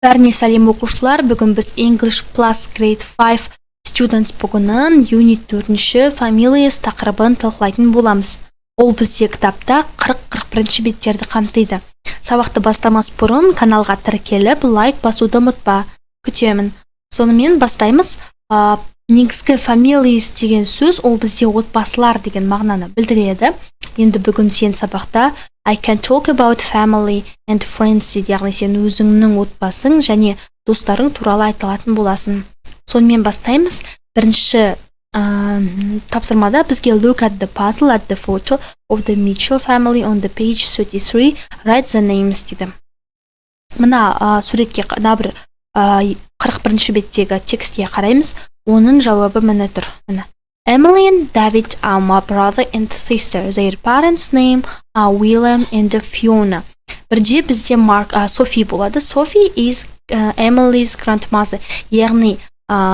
Бәріне сәлем оқушылар, бүгін біз English Plus Grade 5 Students бүгінін Unit 4-ші Families тақырыбын талқылайтын боламыз. Ол бізде кітапта 40-41 беттерді қамтиды. Сабақты бастамас бұрын каналға тіркеліп, лайк басуды ұмытпа. Күтемін. Сонымен бастаймыз. Негізгі families деген сөз, ол бізде отбасылар деген мағынаны білдіреді. Енді бүгін сен сабақта I can talk about family and friends дейді, яғни сен өзіңнің отбасың және достарың туралы айтылатын боласың. Сонымен бастаймыз. Бірінші тапсырмада бізге look at the puzzle at the photo of the Mitchell family on the page 33, write the names дейді. Мына суретке бір 41-ші беттегі текстке қараймыз. Оның жауабы міне тұр. Emily and David are my brother and sister. Their parents' name are William and Fiona. Бірде бізде Sophie болады. Sophie is Emily's grandmother. Яғни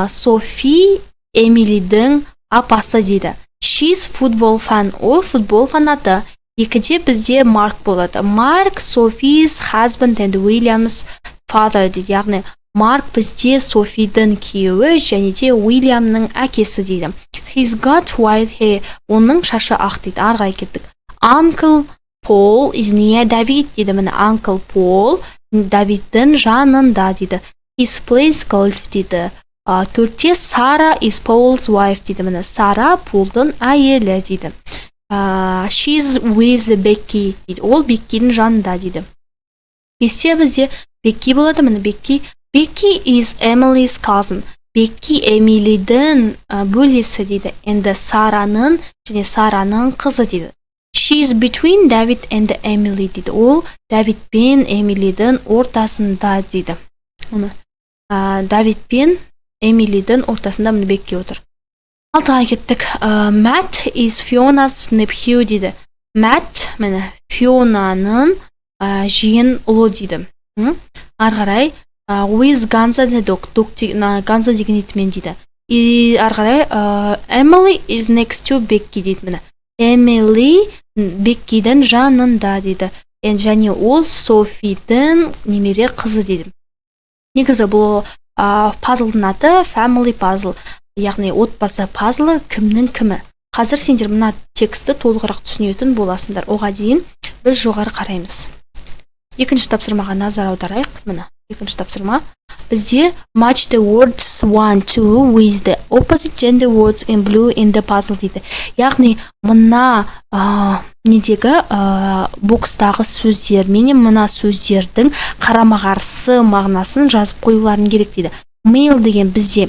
Sophie Эмилидің апасы дейді. She's football fan. Ол футбол фанаты. Екіде бізде Mark болады. Mark Sophie's husband and William's father дейді. Яғни Марк бізде Софидің күйеуі және де Уильямның әкесі дейді. He's got white hair. Оның шашы ақ дейді. Арғай кеттік. Uncle Paul is near David дейді. Міне Uncle Paul Давиддің жанында дейді. He plays golf дейді. Төртте Sarah is Paul's wife дейді. Міне Сара Полдың әйелі дейді. She's with Becky дейді. Ол Беккидің жанында дейді. Бесте бізде Becky болады. Міне Becky is Emily's cousin. Becky Эмилидің бөлесі дейді. Енді Сараның және Сараның қызы дейді. She's between David and Emily дейді. Ол Давид пен Эмилидің ортасында дейді. Давид пен Эмилидің ортасында міне Becky отыр. Алтыға кеттік. Matt is Fiona's nephew дейді. Matt міне Фионаның жиен ұлы дейді. Арғарай with Ганза the dog. Ганза деген итмен дейді. Арғарай Emily is next to Becky дейді. Міне Emily Беккидің жанында дейді. Және ол Софидің немере қызы дейді. Негізі бұл пазлдың аты family puzzle. Яғни отбасы пазлы кімнің кімі. Қазір сендер мына тексті толығырақ түсінетін боласыңдар. Оға дейін біз жоғары қараймыз. Екінші тапсырмаға назар аударайық. Міне екінші тапсырма. Бізде match the words 1-2 with the opposite gender words in blue in the puzzle дейді. Яғни мына недегі бокстағы сөздер менен мына сөздердің қарама-қарсы мағынасын жазып қоюларын керек дейді. Male деген бізде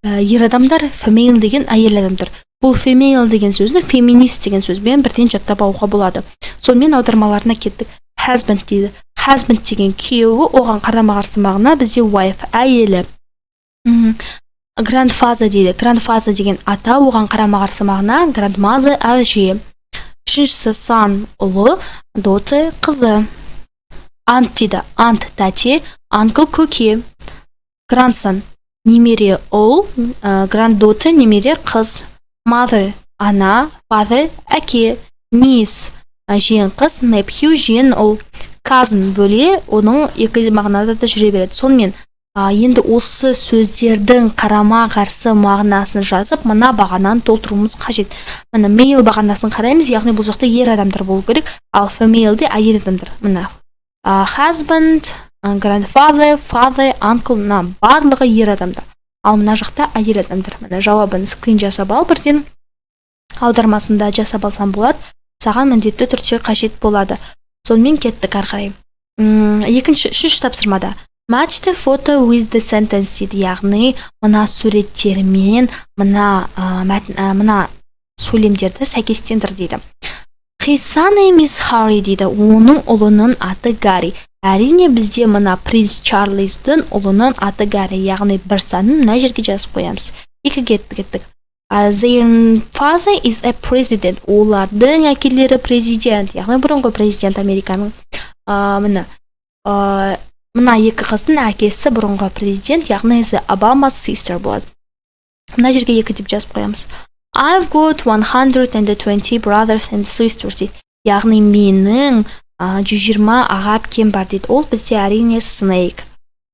ер адамдар, female деген әйел адамдар. Бұл female деген сөзді feminist деген сөзбен бірден жаттап алуға болады. Сонымен аудармаларына кеттік. Husband дейді. Husband деген күйеуі, оған қарама-қарсы мағына бізде wife, әйелі. Grandfather дейді. Grandfather деген ата, оған қарама-қарсы мағына grandmother, әже. Үшіншісі son, ұлы, daughter, қызы. Aunt дейді. Aunt тәте, uncle көке. Grandson немере ұл, granddaughter немере қыз. Mother ана, father әке. Niece жиен қыз, nephew жиен ұл. Cousin бөле, оның екі мағынада да жүре береді. Сонымен енді осы сөздердің қарама-қарсы мағынасын жазып, мына бағананы толтыруымыз қажет. Міне male бағанасын қараймыз, яғни бұл жақта ер адамдар болу керек, ал female-де әйел адамдар. Міне husband, grandfather, father, uncle, барлығы ер адамдар. Ал мына жақта әйел адамдар. Міне жауабын скрин жасап ал, бірден аудармасында жасап алсам болады. Саған міндетті түрде қажет болады. Сонымен кеттік арқарай. Үшінші тапсырмада. Match the photo with the sentence дейді. Яғни мына суреттермен мына сөйлемдерді сәйкестендір дейді. His son name is Harry дейді. Оның ұлының аты Гарри. Әрине бізде мына принц Чарльздың ұлының аты Гарри. Яғни бір санын мына жерге жазып қоямыз. Екі кеттік. Their father is a president. Олардың әкелері президент. Яғни бұрынғы президент Американың. Мына екі қыздың әкесі бұрынғы президент, яғни the Obama's sister болады. Мына жерге екі деп жазып қоямыз. I've got 120 brothers and sisters. Яғни менің 120 аға әпкем бар дейді. Ол бізде әрине Snake.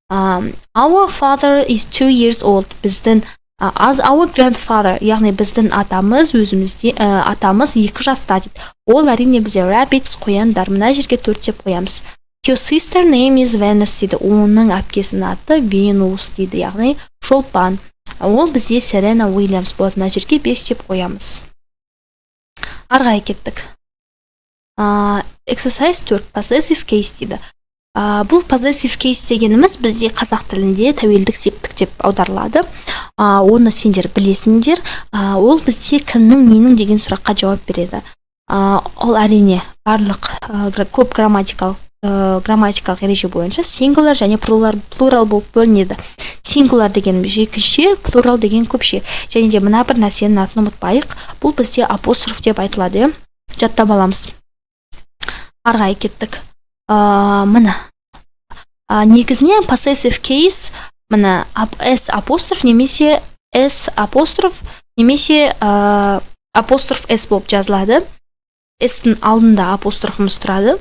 Our father is 2 years old. Біздің as our grandfather, яғни біздің атамыз атамыз 2 жаста дейді. Ол әрине бізде rabbits қояндар. Мына жерге 4 деп қоямыз. Your sister name is Venus дейді. Оның әпкесінің аты Venus дейді. Яғни шолпан. Ол бізде Serena Williams болады. Мына жерге 5 деп қоямыз. Арғай кеттік. Exercise 4. Possessive case дейді. Бұл possessive case дегеніміз бізде қазақ тілінде тәуелдік септік деп аударылады. Оны сендер білесіңдер. Ол бізде кімнің, ненің деген сұраққа жауап береді. Ол әрине барлық көп грамматикалық ереже бойынша singular және plural болып бөлінеді. Singular деген жекеше, plural деген көпше. Және де мына бір нәрсенің атын ұмытпайық. Бұл бізде апостроф деп айтылады. Жаттап аламыз. Арғай кеттік. Мына негізінен possessive case мына s апостроф немесе s апостроф немесе апостроф s болып жазылады. S-тің алдында апострофымыз тұрады.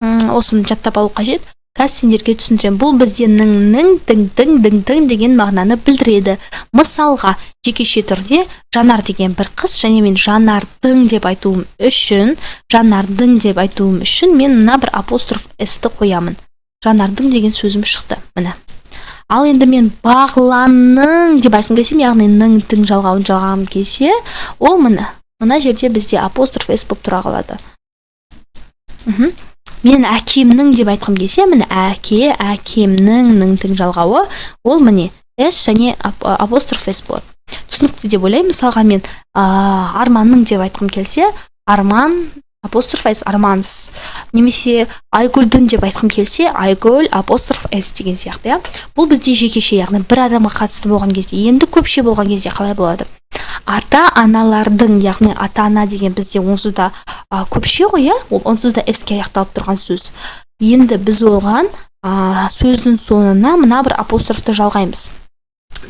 Осыны жаттап алу қажет. Қазір сендерге түсіндірем. Бұл бізде ның, дың деген мағынаны білдіреді. Мысалға, жекеше түрде Жанар деген бір қыз, және мен Жанардың деп айтуым үшін, мен мына бір апостроф s-ті қоямын. Жанардың деген сөзім шықты. Міне. Ал енді мен Бағланның деп айтқым келсем, яғни ның тың жалғауын келсе, ол мына жерде бізде апостроф s болып тұра қалады. Мен әкемнің деп айтқым келсе, міне әкемнің тың жалғауы, ол міне s және апостроф s болады. Түсінікті деп ойлаймын. Мысалға мен Арманның деп айтқым келсе, Арман апостроф s, Арманс. Немесе Айгүлдің деп айтқым келсе, Айгүл апостроф s деген сияқты. Бұл бізде жекеше, яғни бір адамға қатысты болған кезде, енді көпше болған кезде қалай болады? Ата-аналардың, яғни ата-ана деген бізде онсыз да көпше ғой, ол онсыз да s-ке аяқталып тұрған сөз. Енді біз оған сөздің соңына мына бір апострофты жалғаймыз.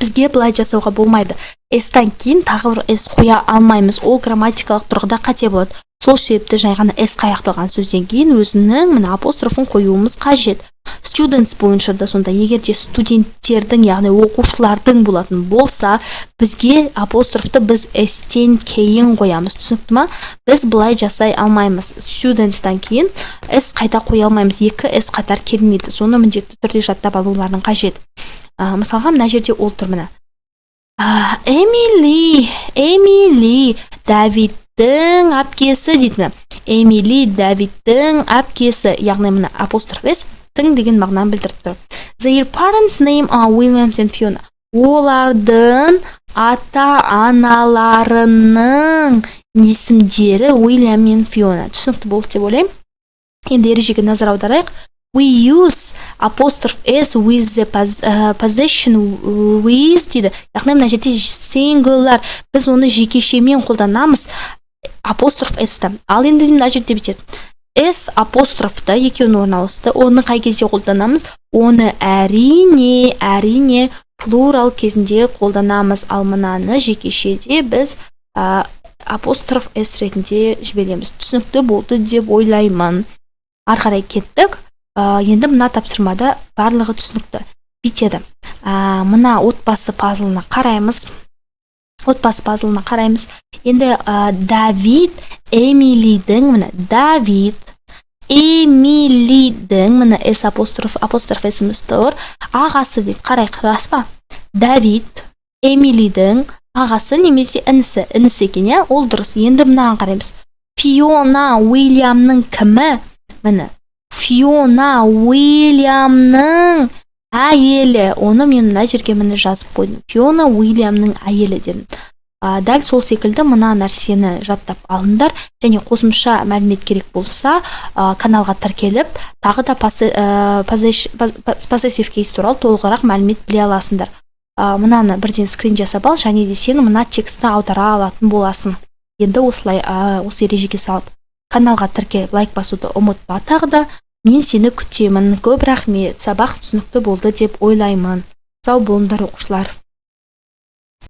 Бізге былай жасауға болмайды. S-тан кейін тағы бір s қоя алмаймыз. Ол грамматикалық тұрғыда қате болады. Сол себепті жай ғана s-қа аяқталған сөзден кейін өзінің мына апострофын қоюымыз қажет. Students бойынша да сонда, егер де студенттердің, яғни оқушылардың болатын болса, бізге апострофты біз s-тен кейін қоямыз. Түсінікті ма? Біз былай жасай алмаймыз. Students-тан кейін s қайта қоя алмаймыз. 2 s қатар келмейді. Соны міндетті түрде жаттап алуларың қажет. Мысалға, мына жерде ол тұр мына. Эмили Давидтің әпкесі дейді. Эмили Давидтің әпкесі, яғни мына апостроф s тың деген мағынаны білдіріп тұр. Their parents' name are Williams and Fiona. Олардың ата-аналарының есімдері Уильям мен Фиона. Түсінікті болды деп ойлаймын. Енді ережеге назар аударайық. We use apostrophe s with the possession with дейді. Яғни мына жерде singular. Біз оны жекешемен қолданамыз. Апостроф s-ті. Ал енді мына жерде бітеді. S апострофты екеуін орналасты. Оны қай кезде қолданамыз? Оны әрине плурал кезінде қолданамыз. Ал мынаны жекешеде біз апостроф s ретінде жібереміз. Түсінікті болды деп ойлаймын. Арқарай кеттік. Енді мына тапсырмада барлығы түсінікті. Битеді. Мына отбасы пазлына қараймыз. Енді Давид Эмилидің мына s апостроф s-іміз тұр. Ағасы дейді. Қарайық, рас па? Давид Эмилидің ағасы немесе інісі екен, ол дұрыс. Енді мынаған қараймыз. Фиона Уильямның кімі? Міне Фиона Уильямның әйелі. Оны мен мына жерге жазып қойдым. Фиона Уильямның әйелі дедім. Дәл сол секілді мына нәрсені жаттап алыңдар, және қосымша мәлімет керек болса, каналға тіркеліп, тағы да possessive case туралы толығырақ мәлімет біле аласыңдар. Мынаны бірден скрин жасап ал, және де сен мына текстті аудара алатын боласың. Енді осылай осы ережеге салып, каналға тіркеліп лайк басуды ұмытпа. Тағы да мен сені күтемін. Көп рахмет. Сабақ түсінікті болды деп ойлаймын. Сау болыңдар оқушылар.